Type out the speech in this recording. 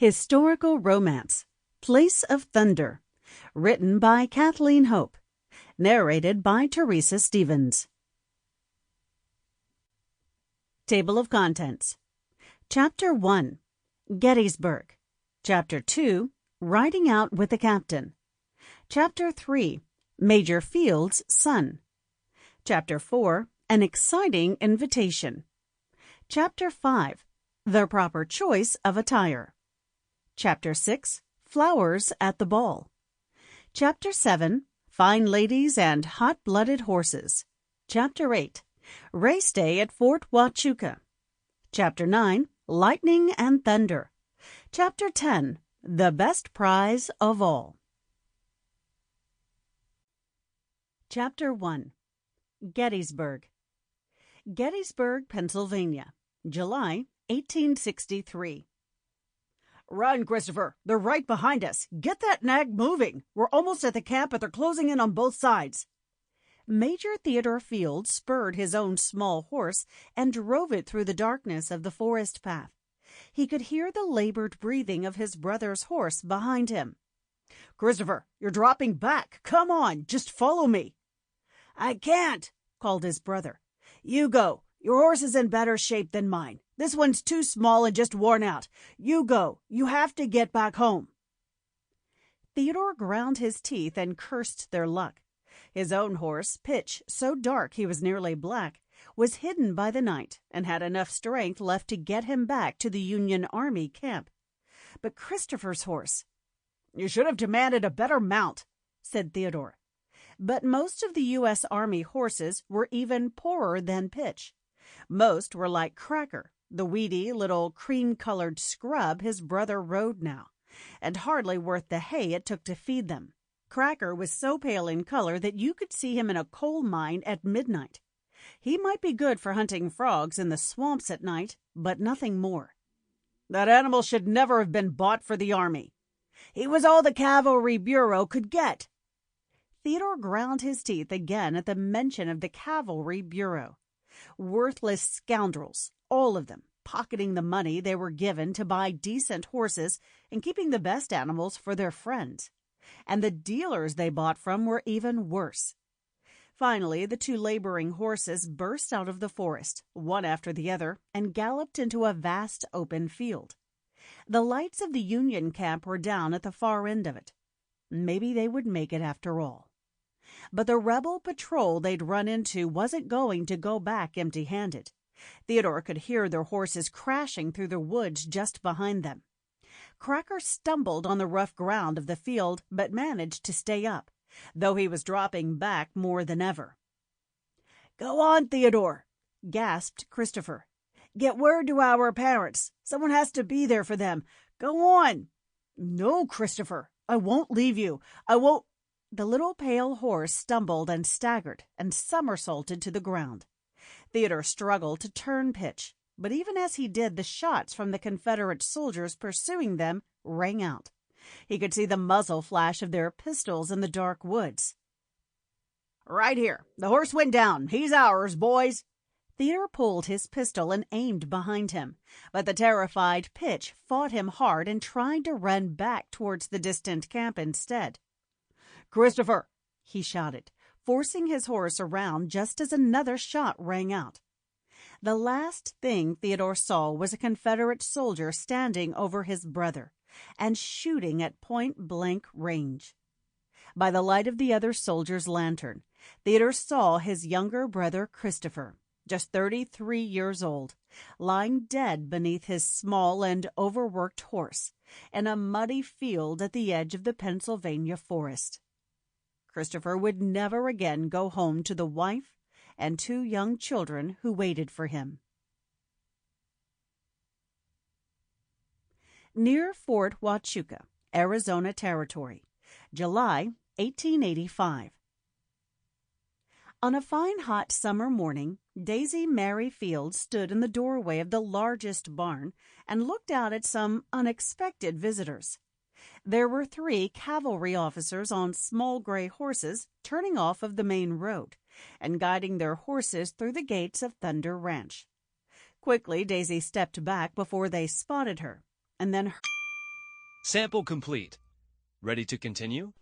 Historical Romance, Place of Thunder, written by Kathleen Hope, narrated by Theresa Stevens. Table of Contents. Chapter 1, Gettysburg. Chapter 2, Riding Out with the Captain. Chapter 3, Major Field's Son. Chapter 4, An Exciting Invitation. Chapter 5, The Proper Choice of Attire. Chapter 6, Flowers at the Ball. Chapter 7, Fine Ladies and Hot-Blooded Horses. Chapter 8, Race Day at Fort Huachuca. Chapter 9, Lightning and Thunder. Chapter 10, The Best Prize of All. Chapter 1, Gettysburg. Gettysburg, Pennsylvania, July 1863. Run, Christopher. They're right behind us. Get that nag moving. We're almost at the camp, but they're closing in on both sides. Major Theodore Field spurred his own small horse and drove it through the darkness of the forest path. He could hear the labored breathing of his brother's horse behind him. Christopher, you're dropping back. Come on, just follow me. I can't, called his brother. You go. Your horse is in better shape than mine. This one's too small and just worn out. You go. You have to get back home. Theodore ground his teeth and cursed their luck. His own horse, Pitch, so dark he was nearly black, was hidden by the night and had enough strength left to get him back to the Union Army camp. But Christopher's horse— "You should have demanded a better mount," said Theodore. But most of the U.S. Army horses were even poorer than Pitch. Most were like Cracker, the weedy little cream-colored scrub his brother rode now, and hardly worth the hay it took to feed them. Cracker was so pale in color that you could see him in a coal mine at midnight. He might be good for hunting frogs in the swamps at night, but nothing more. That animal should never have been bought for the Army. He was all the Cavalry Bureau could get. Theodore ground his teeth again at the mention of the Cavalry Bureau. Worthless scoundrels, all of them, pocketing the money they were given to buy decent horses and keeping the best animals for their friends. And the dealers they bought from were even worse. Finally, the two laboring horses burst out of the forest, one after the other, and galloped into a vast open field. The lights of the Union camp were down at the far end of it. Maybe they would make it after all. But the rebel patrol they'd run into wasn't going to go back empty-handed. Theodore could hear their horses crashing through the woods just behind them. Cracker stumbled on the rough ground of the field, but managed to stay up, though he was dropping back more than ever. "Go on, Theodore," gasped Christopher. "Get word to our parents. Someone has to be there for them. Go on." "No, Christopher, I won't leave you. I won't—" The little pale horse stumbled and staggered and somersaulted to the ground. Theodore struggled to turn Pitch, but even as he did, the shots from the Confederate soldiers pursuing them rang out. He could see the muzzle flash of their pistols in the dark woods. "Right here. The horse went down. He's ours, boys." Theodore pulled his pistol and aimed behind him, but the terrified Pitch fought him hard and tried to run back towards the distant camp instead. "Christopher," he shouted, forcing his horse around just as another shot rang out. The last thing Theodore saw was a Confederate soldier standing over his brother and shooting at point-blank range. By the light of the other soldier's lantern, Theodore saw his younger brother Christopher, just 33 years old, lying dead beneath his small and overworked horse in a muddy field at the edge of the Pennsylvania forest. Christopher would never again go home to the wife and two young children who waited for him. Near Fort Huachuca, Arizona Territory, July 1885. On a fine hot summer morning, Daisy Mary Field stood in the doorway of the largest barn and looked out at some unexpected visitors. There were 3 cavalry officers on small gray horses turning off of the main road and guiding their horses through the gates of Thunder Ranch. Quickly, Daisy stepped back before they spotted her, and then Sample complete. Ready to continue?